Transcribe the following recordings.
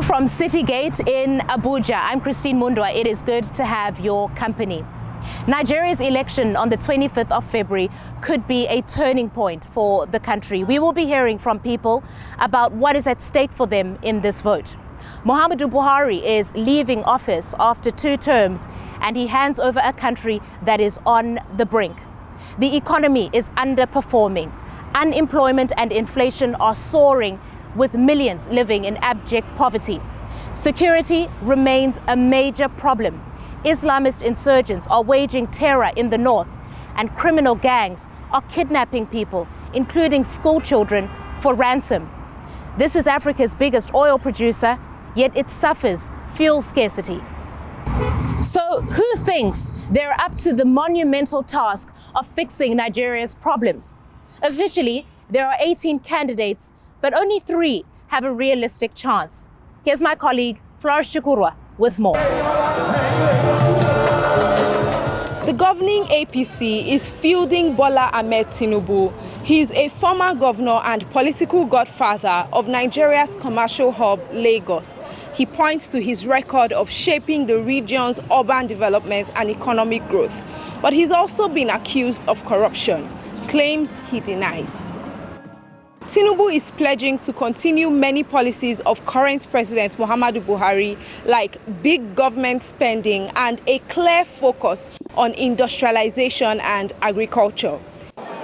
From Citygate in Abuja, I'm Christine Mundwa. It is good to have your company. Nigeria's election on the 25th of February could be a turning point for the country. We will be hearing from people about what is at stake for them in this vote. Muhamadu Buhari is leaving office after 2 terms, and he hands over a country that is on the brink. The economy is underperforming. Unemployment and inflation are soaring, with millions living in abject poverty. Security remains a major problem. Islamist insurgents are waging terror in the north, and criminal gangs are kidnapping people, including school children, for ransom. This is Africa's biggest oil producer, yet it suffers fuel scarcity. So who thinks they're up to the monumental task of fixing Nigeria's problems? Officially, there are 18 candidates, but only 3 have a realistic chance. Here's my colleague, Flourish Chukurwa, with more. The governing APC is fielding Bola Ahmed Tinubu. He is a former governor and political godfather of Nigeria's commercial hub, Lagos. He points to his record of shaping the region's urban development and economic growth. But he's also been accused of corruption, claims he denies. Tinubu is pledging to continue many policies of current President Muhamadu Buhari, like big government spending and a clear focus on industrialization and agriculture.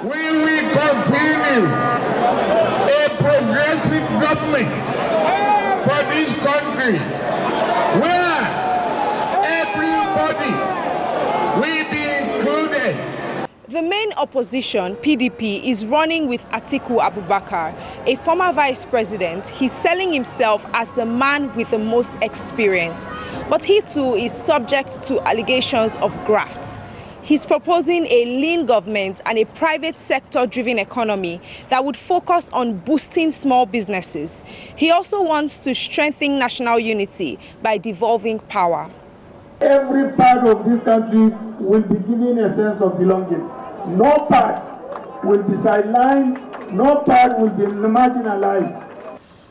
We will continue a progressive government for this country, where everybody will be included. The main opposition, PDP, is running with Atiku Abubakar, a former vice president. He's selling himself as the man with the most experience. But he too is subject to allegations of graft. He's proposing a lean government and a private sector-driven economy that would focus on boosting small businesses. He also wants to strengthen national unity by devolving power. Every part of this country will be given a sense of belonging. No part will be sidelined, no part will be marginalized.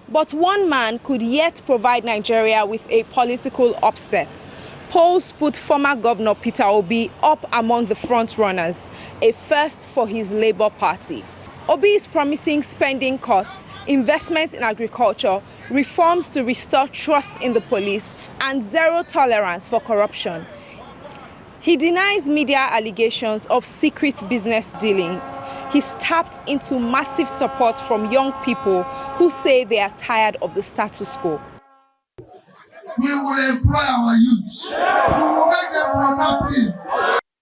But one man could yet provide Nigeria with a political upset. Polls put former Governor Peter Obi up among the front runners, a first for his Labour Party. Obi is promising spending cuts, investments in agriculture, reforms to restore trust in the police, and zero tolerance for corruption. He denies media allegations of secret business dealings. He's tapped into massive support from young people who say they are tired of the status quo. We will employ our youth. We will make them productive.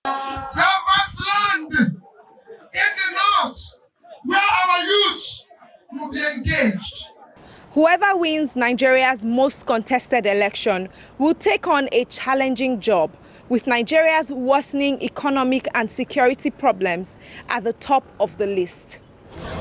There is land in the north where our youth will be engaged. Whoever wins Nigeria's most contested election will take on a challenging job, with Nigeria's worsening economic and security problems at the top of the list.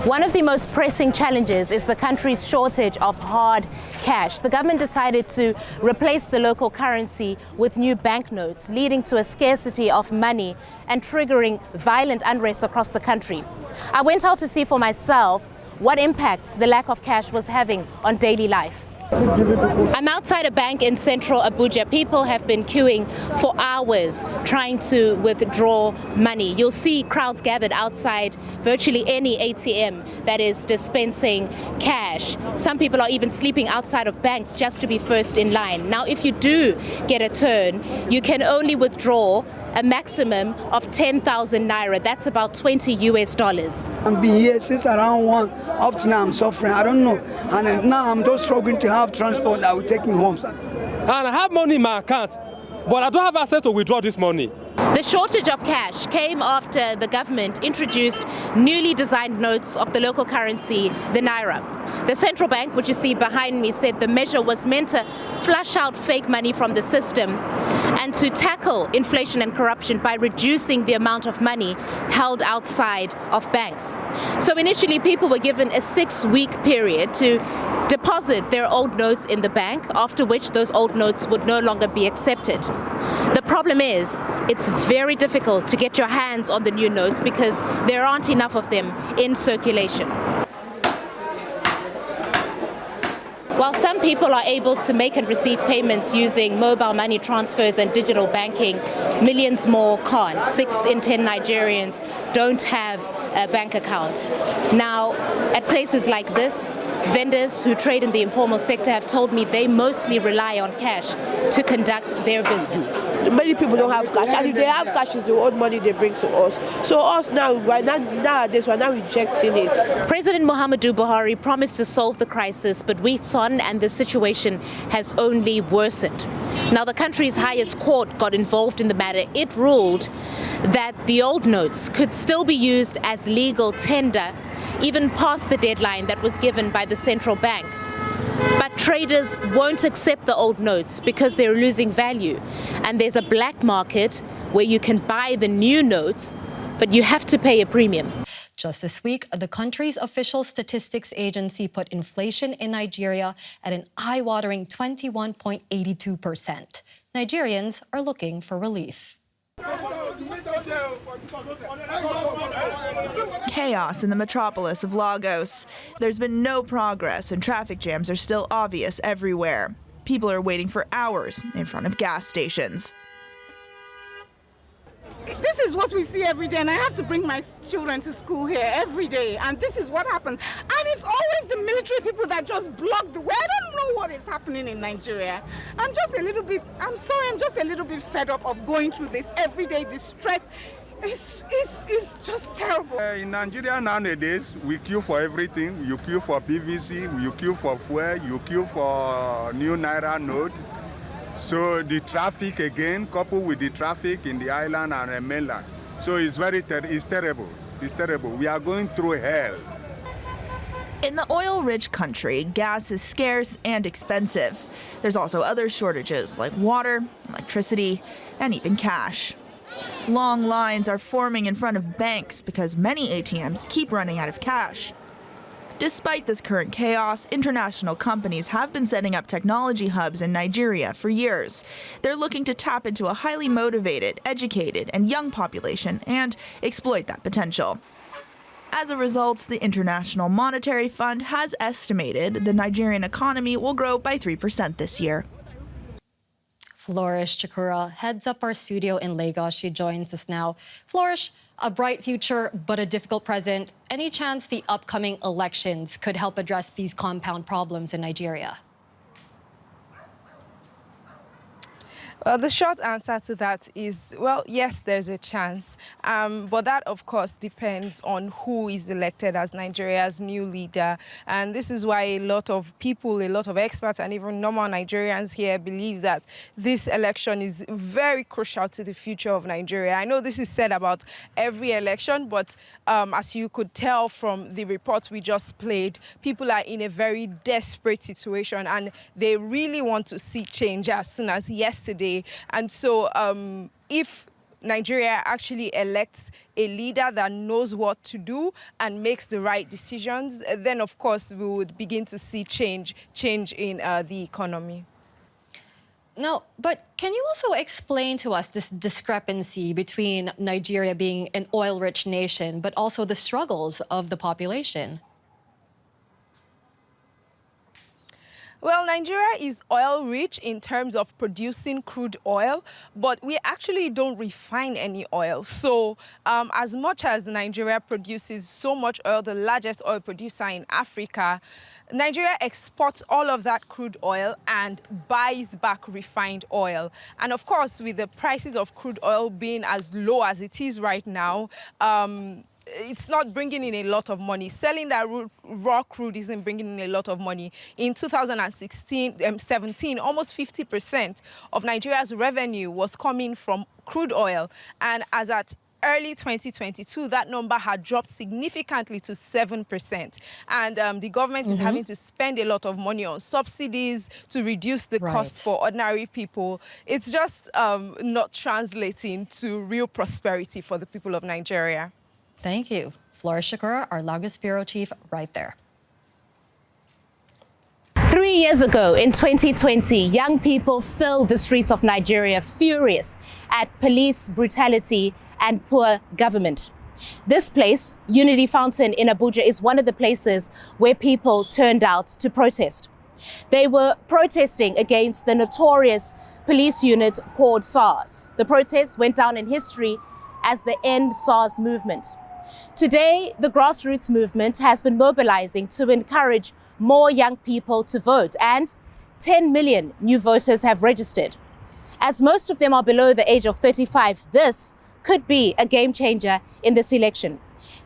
One of the most pressing challenges is the country's shortage of hard cash. The government decided to replace the local currency with new banknotes, leading to a scarcity of money and triggering violent unrest across the country. I went out to see for myself what impacts the lack of cash was having on daily life. I'm outside a bank in central Abuja. People have been queuing for hours trying to withdraw money. You'll see crowds gathered outside virtually any ATM that is dispensing cash. Some people are even sleeping outside of banks just to be first in line. Now, if you do get a turn, you can only withdraw a maximum of 10,000 naira. That's about $20 US. I've been here since around 1 up to now. I'm suffering. I don't know. And now I'm just struggling to have transport that will take me home. And I have money in my account, but I don't have access to withdraw this money. The shortage of cash came after the government introduced newly designed notes of the local currency, the naira. The central bank, which you see behind me, said the measure was meant to flush out fake money from the system and to tackle inflation and corruption by reducing the amount of money held outside of banks. So initially, people were given a 6-week period to deposit their old notes in the bank, after which those old notes would no longer be accepted. The problem is, it's very difficult to get your hands on the new notes because there aren't enough of them in circulation. While some people are able to make and receive payments using mobile money transfers and digital banking, millions more can't. 6 in 10 Nigerians don't have a bank account. Now, at places like this, vendors who trade in the informal sector have told me they mostly rely on cash to conduct their business. Many people don't have cash, and if they have cash, it's the old money they bring to us. So us now, nowadays, we're now rejecting it. President Muhamadu Buhari promised to solve the crisis, but weeks on and the situation has only worsened. Now, the country's highest court got involved in the matter. It ruled that the old notes could still be used as legal tender, even past the deadline that was given by the central bank. But traders won't accept the old notes because they're losing value. And there's a black market where you can buy the new notes, but you have to pay a premium. Just this week, the country's official statistics agency put inflation in Nigeria at an eye-watering 21.82%. Nigerians are looking for relief. Chaos in the metropolis of Lagos. There's been no progress and traffic jams are still obvious everywhere. People are waiting for hours in front of gas stations. This is what we see every day, and I have to bring my children to school here every day, and this is what happens. And it's always the military people that just block the way. I don't know what is happening in Nigeria. I'm just a little bit fed up of going through this everyday distress. It's just terrible. In Nigeria nowadays, we queue for everything. You queue for PVC, you queue for fuel, you queue for new Naira note. So the traffic again, coupled with the traffic in the island and the mainland. So it's terrible. It's terrible. We are going through hell. In the oil-rich country, gas is scarce and expensive. There's also other shortages like water, electricity, and even cash. Long lines are forming in front of banks because many ATMs keep running out of cash. Despite this current chaos, international companies have been setting up technology hubs in Nigeria for years. They're looking to tap into a highly motivated, educated, and young population and exploit that potential. As a result, the International Monetary Fund has estimated the Nigerian economy will grow by 3% this year. Flourish Chakura heads up our studio in Lagos. She joins us now. Flourish, a bright future, but a difficult present. Any chance the upcoming elections could help address these compound problems in Nigeria? Well, the short answer to that is, well, yes, there's a chance. But that, of course, depends on who is elected as Nigeria's new leader. And this is why a lot of people, a lot of experts, and even normal Nigerians here believe that this election is very crucial to the future of Nigeria. I know this is said about every election, but as you could tell from the reports we just played, people are in a very desperate situation, and they really want to see change as soon as yesterday. And so if Nigeria actually elects a leader that knows what to do and makes the right decisions, then of course we would begin to see change in the economy. No, but can you also explain to us this discrepancy between Nigeria being an oil-rich nation, but also the struggles of the population? Well, Nigeria is oil-rich in terms of producing crude oil, but we actually don't refine any oil. So as much as Nigeria produces so much oil, the largest oil producer in Africa, Nigeria exports all of that crude oil and buys back refined oil. And of course, with the prices of crude oil being as low as it is right now, it's not bringing in a lot of money. Selling that raw crude isn't bringing in a lot of money. In 2017, almost 50% of Nigeria's revenue was coming from crude oil. And as at early 2022, that number had dropped significantly to 7%. And the government is having to spend a lot of money on subsidies to reduce the cost for ordinary people. It's just not translating to real prosperity for the people of Nigeria. Thank you. Flourish Shakura, our Lagos Bureau Chief, right there. 3 years ago, in 2020, young people filled the streets of Nigeria furious at police brutality and poor government. This place, Unity Fountain in Abuja, is one of the places where people turned out to protest. They were protesting against the notorious police unit called SARS. The protest went down in history as the End SARS movement. Today, the grassroots movement has been mobilizing to encourage more young people to vote, and 10 million new voters have registered. As most of them are below the age of 35, this could be a game changer in this election.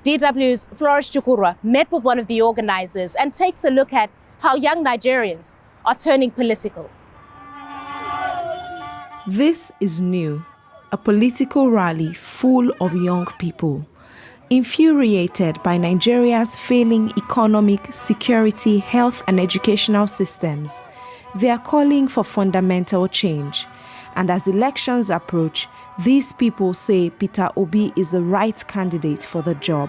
DW's Flourish Chukurwa met with one of the organizers and takes a look at how young Nigerians are turning political. This is new, a political rally full of young people. Infuriated by Nigeria's failing economic, security, health and educational systems, they are calling for fundamental change. And as elections approach, these people say Peter Obi is the right candidate for the job.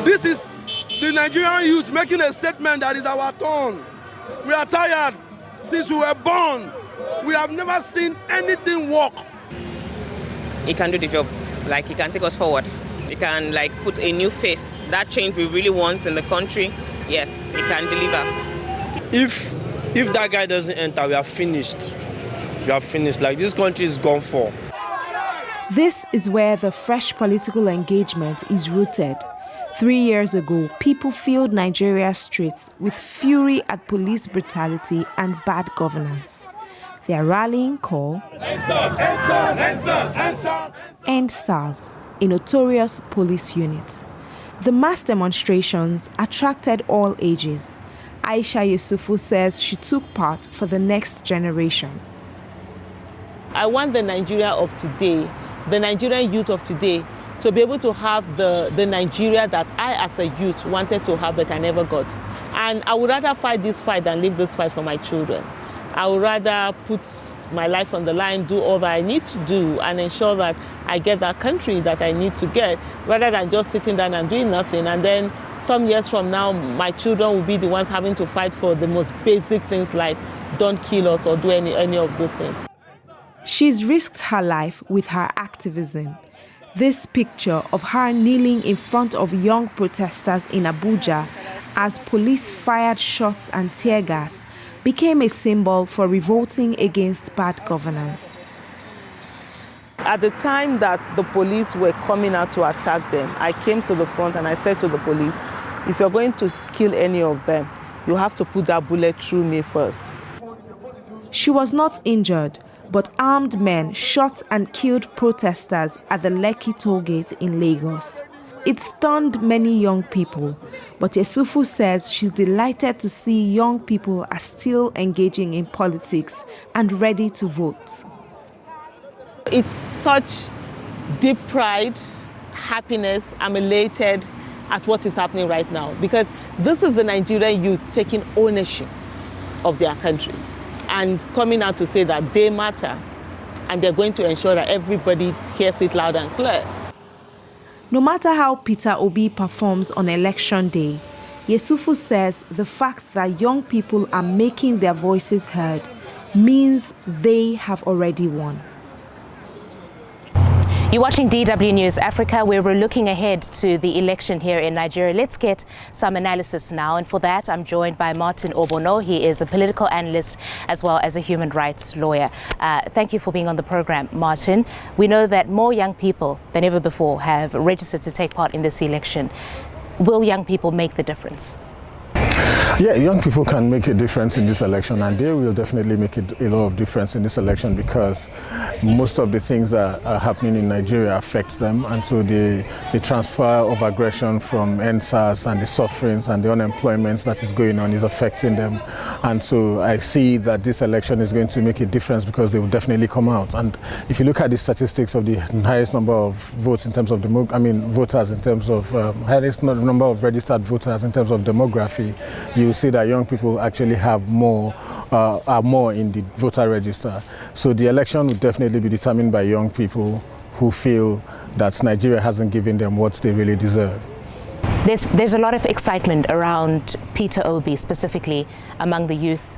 This is the Nigerian youth making a statement that is our turn. We are tired. Since we were born, we have never seen anything work. He can do the job. Like, he can take us forward. He can, like, put a new face. That change we really want in the country, yes, he can deliver. If that guy doesn't enter, we are finished. We are finished. Like, this country is gone for. This is where the fresh political engagement is rooted. 3 years ago, people filled Nigeria's streets with fury at police brutality and bad governance. Their rallying call, End SARS, a notorious police unit. The mass demonstrations attracted all ages. Aisha Yusufu says she took part for the next generation. I want the Nigeria of today, the Nigerian youth of today, to be able to have the Nigeria that I as a youth wanted to have but I never got. And I would rather fight this fight than leave this fight for my children. I would rather put my life on the line, do all that I need to do and ensure that I get that country that I need to get, rather than just sitting down and doing nothing. And then some years from now, my children will be the ones having to fight for the most basic things like don't kill us or do any of those things. She's risked her life with her activism. This picture of her kneeling in front of young protesters in Abuja as police fired shots and tear gas became a symbol for revolting against bad governance. At the time that the police were coming out to attack them, I came to the front and I said to the police, if you're going to kill any of them, you have to put that bullet through me first. She was not injured, but armed men shot and killed protesters at the Lekki tollgate in Lagos. It stunned many young people, but Yusufu says she's delighted to see young people are still engaging in politics and ready to vote. It's such deep pride, happiness. I'm elated at what is happening right now because this is the Nigerian youth taking ownership of their country and coming out to say that they matter and they're going to ensure that everybody hears it loud and clear. No matter how Peter Obi performs on election day, Yusufu says the fact that young people are making their voices heard means they have already won. You're watching DW News Africa, where we're looking ahead to the election here in Nigeria. Let's get some analysis now. And for that, I'm joined by Martin Obono. He is a political analyst as well as a human rights lawyer. Thank you for being on the program, Martin. We know that more young people than ever before have registered to take part in this election. Will young people make the difference? Yeah, young people can make a difference in this election, and they will definitely make a lot of difference in this election because most of the things that are happening in Nigeria affect them, and so the transfer of aggression from NSAS and the sufferings and the unemployment that is going on is affecting them. And so I see that this election is going to make a difference because they will definitely come out. And if you look at the statistics of the highest number of votes in terms of voters, in terms of highest number of registered voters in terms of demography, you see that young people actually have are more in the voter register. So the election will definitely be determined by young people who feel that Nigeria hasn't given them what they really deserve. There's a lot of excitement around Peter Obi, specifically among the youth.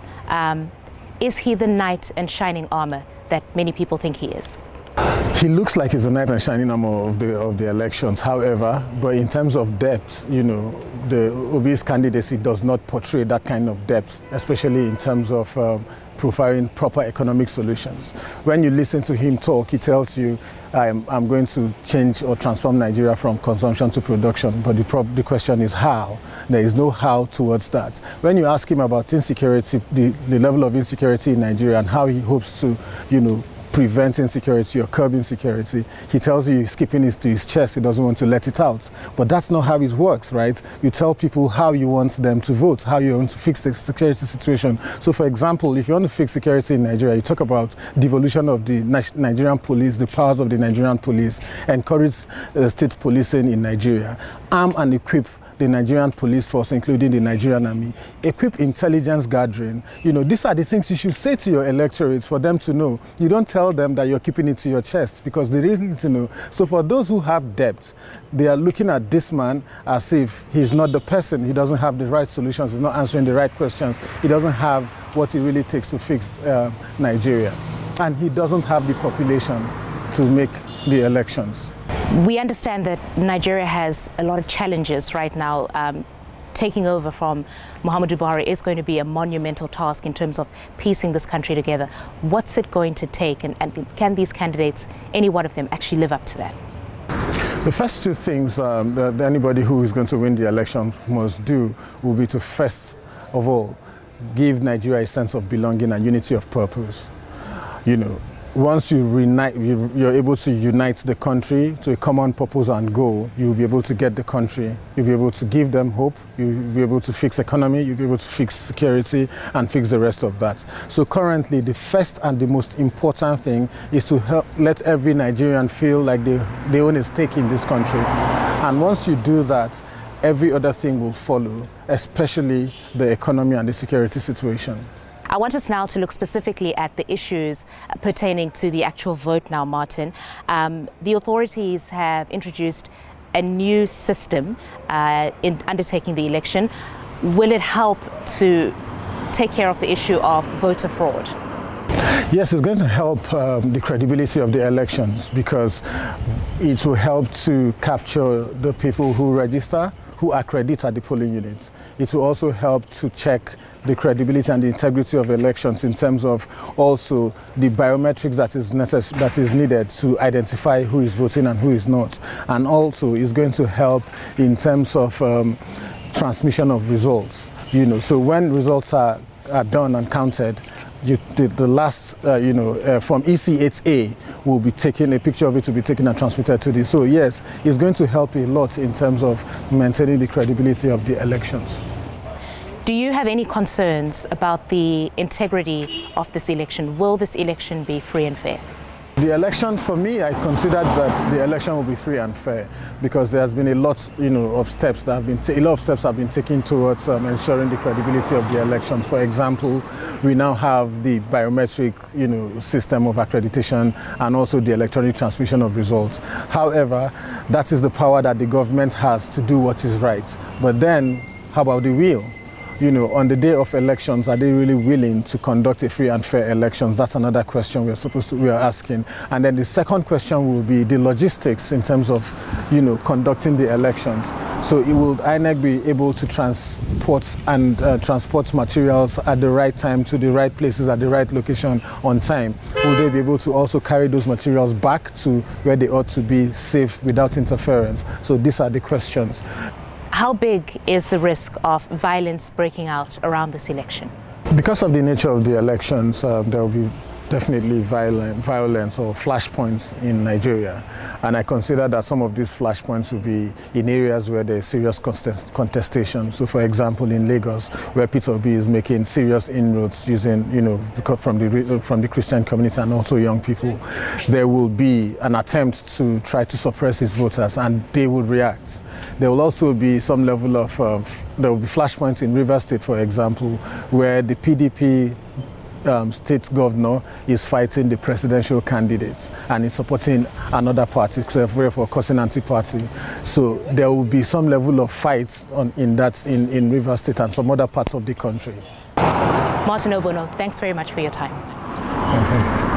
Is he the knight in shining armor that many people think he is? He looks like he's a knight and shining armor of the elections. However, but in terms of depth, the Obi's candidacy does not portray that kind of depth, especially in terms of profiling proper economic solutions. When you listen to him talk, he tells you, I'm going to change or transform Nigeria from consumption to production. But the question is how. There is no how towards that. When you ask him about insecurity, the level of insecurity in Nigeria and how he hopes to, prevent insecurity or curb insecurity, he tells you he's keeping it to his chest. He doesn't want to let it out. But that's not how it works, right? You tell people how you want them to vote, how you want to fix the security situation. So, for example, if you want to fix security in Nigeria, you talk about devolution of the Nigerian police, the powers of the Nigerian police, encourage state policing in Nigeria, arm and equip the Nigerian police force, including the Nigerian army, equip intelligence gathering. These are the things you should say to your electorates for them to know. You don't tell them that you're keeping it to your chest because they really need to know. So for those who have depth, they are looking at this man as if he's not the person. He doesn't have the right solutions. He's not answering the right questions. He doesn't have what it really takes to fix Nigeria. And he doesn't have the population to make the elections. We understand that Nigeria has a lot of challenges right now. Taking over from Muhamadu Buhari is going to be a monumental task in terms of piecing this country together. What's it going to take, and can these candidates, any one of them, actually live up to that? The first two things that anybody who is going to win the election must do will be to, first of all, give Nigeria a sense of belonging and unity of purpose. Once you're able to unite the country to a common purpose and goal, you'll be able to get the country, you'll be able to give them hope, you'll be able to fix economy, you'll be able to fix security and fix the rest of that. So currently, the first and the most important thing is to let every Nigerian feel like they own a stake in this country. And once you do that, every other thing will follow, especially the economy and the security situation. I want us now to look specifically at the issues pertaining to the actual vote now, Martin. The authorities have introduced a new system in undertaking the election. Will it help to take care of the issue of voter fraud? Yes, it's going to help the credibility of the elections because it will help to capture the people who register, who accredit at the polling units. It will also help to check the credibility and the integrity of elections in terms of also the biometrics that is needed to identify who is voting and who is not. And also is going to help in terms of transmission of results. So when results are done and counted, the last, from EC8A will be taken, a picture of it will be taken and transmitted to this. So yes, it's going to help a lot in terms of maintaining the credibility of the elections. Do you have any concerns about the integrity of this election? Will this election be free and fair? The elections, for me, I consider that the election will be free and fair because there has been a lot, of steps that have been taken towards ensuring the credibility of the elections. For example, we now have the biometric, system of accreditation and also the electronic transmission of results. However, that is the power that the government has to do what is right. But then, how about the will? On the day of elections, are they really willing to conduct a free and fair elections? That's another question we are asking. And then the second question will be the logistics in terms of, conducting the elections. So will INEC be able to transport materials at the right time to the right places at the right location on time? Will they be able to also carry those materials back to where they ought to be safe without interference? So these are the questions. How big is the risk of violence breaking out around this election? Because of the nature of the elections, there will be definitely violence or flashpoints in Nigeria. And I consider that some of these flashpoints will be in areas where there is serious contestation. So for example, in Lagos, where Peter Obi is making serious inroads using, from the Christian community and also young people, there will be an attempt to try to suppress his voters and they will react. There will also be some level of, there will be flashpoints in Rivers State, for example, where the PDP state governor is fighting the presidential candidates and is supporting another party, therefore causing anti-party. So there will be some level of fights in Rivers State and some other parts of the country. Martin Obono, thanks very much for your time. Okay.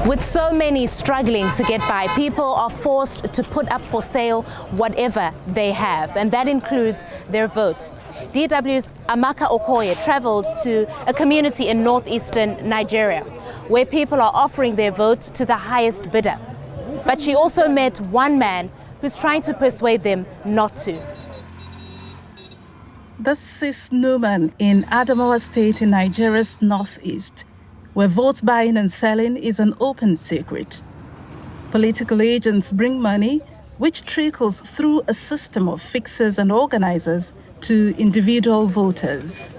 With so many struggling to get by, people are forced to put up for sale whatever they have, and that includes their vote. DW's Amaka Okoye traveled to a community in northeastern Nigeria where people are offering their vote to the highest bidder. But she also met one man who's trying to persuade them not to. This is Numan in Adamawa State in Nigeria's northeast, where vote buying and selling is an open secret. Political agents bring money, which trickles through a system of fixers and organizers to individual voters.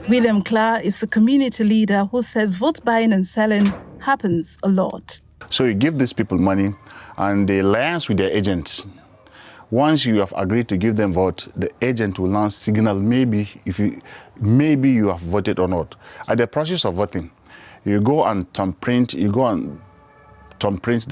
William Clark is a community leader who says vote buying and selling happens a lot. So you give these people money and they liaise with their agents. Once you have agreed to give them vote, the agent will now signal maybe you have voted or not. At the process of voting, you go and thumbprint the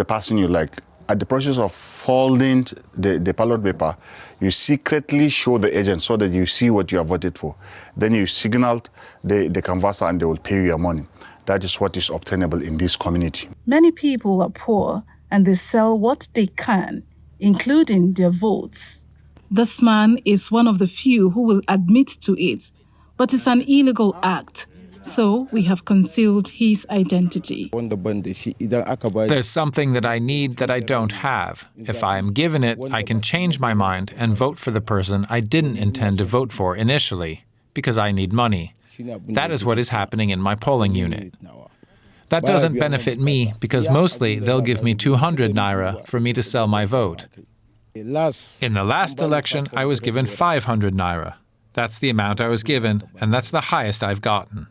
person you like. At the process of folding the ballot paper, you secretly show the agent so that you see what you have voted for. Then you signal the canvasser and they will pay you your money. That is what is obtainable in this community. Many people are poor and they sell what they can, including their votes. This man is one of the few who will admit to it, but it's an illegal act, so we have concealed his identity. There's something that I need that I don't have. If I am given it, I can change my mind and vote for the person I didn't intend to vote for initially, because I need money. That is what is happening in my polling unit. That doesn't benefit me because mostly they'll give me 200 naira for me to sell my vote. In the last election, I was given 500 naira. That's the amount I was given, and that's the highest I've gotten.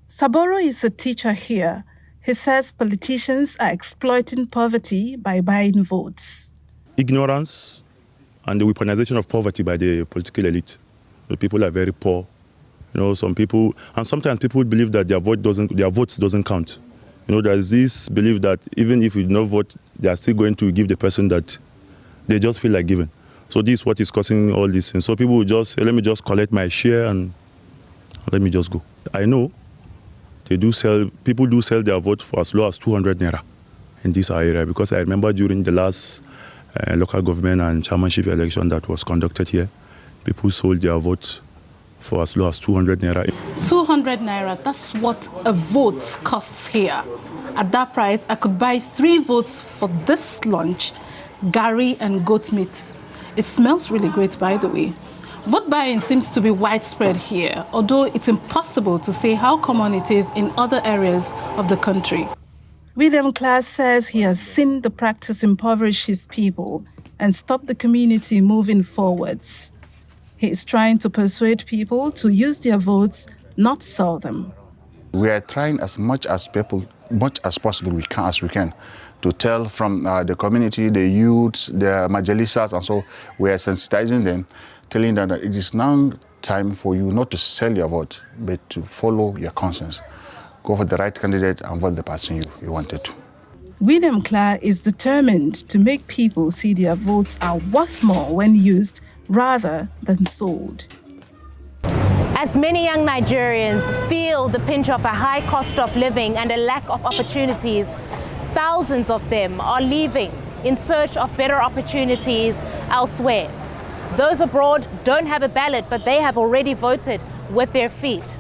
Saboro is a teacher here. He says politicians are exploiting poverty by buying votes. Ignorance and the weaponization of poverty by the political elite. The people are very poor. You know, some people, and sometimes people believe that their votes doesn't count. You know, there's this belief that even if you do not vote, they are still going to give the person that they just feel like giving. So this is what is causing all this. And so people will just say, let me just collect my share and let me just go. I know people do sell their vote for as low as 200 naira in this area, because I remember during the last local government and chairmanship election that was conducted here, people sold their votes for as low as 200 naira. 200 naira, that's what a vote costs here. At that price, I could buy 3 votes for this lunch, gari and goat meat. It smells really great, by the way. Vote buying seems to be widespread here, although it's impossible to say how common it is in other areas of the country. William Clark says he has seen the practice impoverish his people and stop the community moving forwards. He is trying to persuade people to use their votes, not sell them. We are trying as much as possible we can to tell from the community, the youths, the majalisas, and so we are sensitizing them, telling them that it is now time for you not to sell your vote, but to follow your conscience. Go for the right candidate and vote the person you wanted to. William Clark is determined to make people see their votes are worth more when used rather than sold. As many young Nigerians feel the pinch of a high cost of living and a lack of opportunities, thousands of them are leaving in search of better opportunities elsewhere. Those abroad don't have a ballot, but they have already voted with their feet.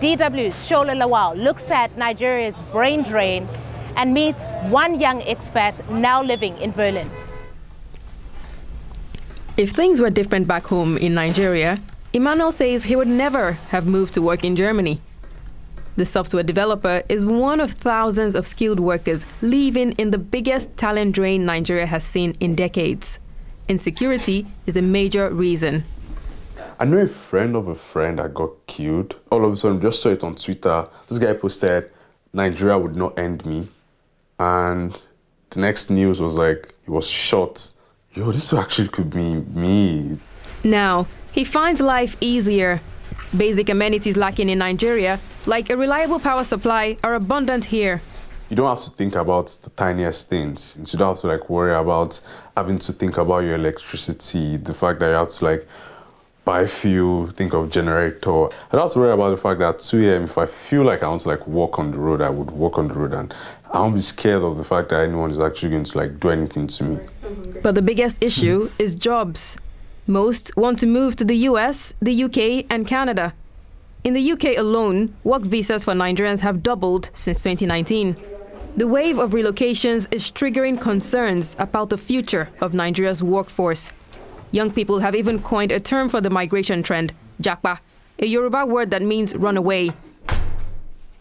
DW's Shola Lawal looks at Nigeria's brain drain and meets one young expat now living in Berlin. If things were different back home in Nigeria, Emmanuel says he would never have moved to work in Germany. The software developer is one of thousands of skilled workers leaving in the biggest talent drain Nigeria has seen in decades. Insecurity is a major reason. I know a friend of a friend that got killed. All of a sudden, just saw it on Twitter. This guy posted, "Nigeria would not end me." And the next news was like, he was shot. Yo, this actually could be me. Now, he finds life easier. Basic amenities lacking in Nigeria, like a reliable power supply, are abundant here. You don't have to think about the tiniest things. You don't have to worry about having to think about your electricity, the fact that you have to buy fuel, think of generator. I don't worry about the fact that 2 a.m. if I feel like I want to like walk on the road, I would walk on the road, and I won't be scared of the fact that anyone is actually going to like do anything to me. But the biggest issue is jobs. Most want to move to the US, the UK and Canada. In the UK alone, work visas for Nigerians have doubled since 2019. The wave of relocations is triggering concerns about the future of Nigeria's workforce. Young people have even coined a term for the migration trend, Japa, a Yoruba word that means run away.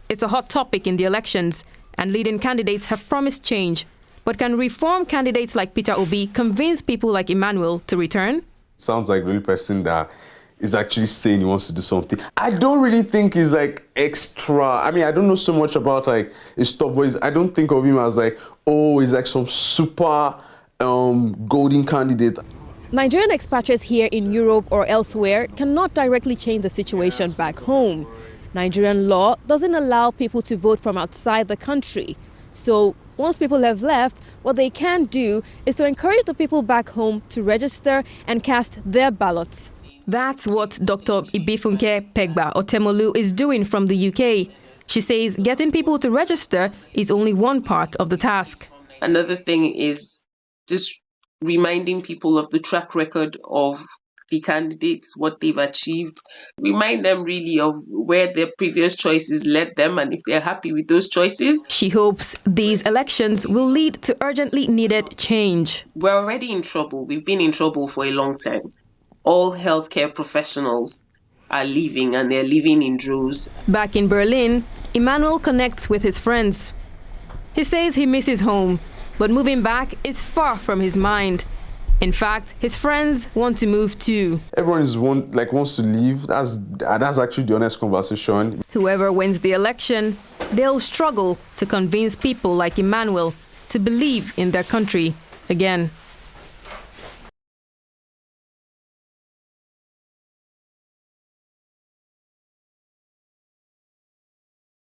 It's a hot topic in the elections, and leading candidates have promised change. But can reform candidates like Peter Obi convince people like Emmanuel to return? Sounds like the real person that is actually saying he wants to do something. I don't really think he's like extra. I mean, I don't know so much about like his stuff, but I don't think of him as like, oh, he's like some super golden candidate. Nigerian expatriates here in Europe or elsewhere cannot directly change the situation back home. Nigerian law doesn't allow people to vote from outside the country. So once people have left, what they can do is to encourage the people back home to register and cast their ballots. That's what Dr. Ibifunke Pegba Otemolu is doing from the UK. She says getting people to register is only one part of the task. Another thing is just reminding people of the track record of the candidates, what they've achieved. Remind them really of where their previous choices led them and if they're happy with those choices. She hopes these elections will lead to urgently needed change. We're already in trouble. We've been in trouble for a long time. All healthcare professionals are leaving, and they're leaving in droves. Back in Berlin, Emmanuel connects with his friends. He says he misses home, but moving back is far from his mind. In fact, his friends want to move too. Everyone wants to leave. That's actually the honest conversation. Whoever wins the election, they'll struggle to convince people like Emmanuel to believe in their country again.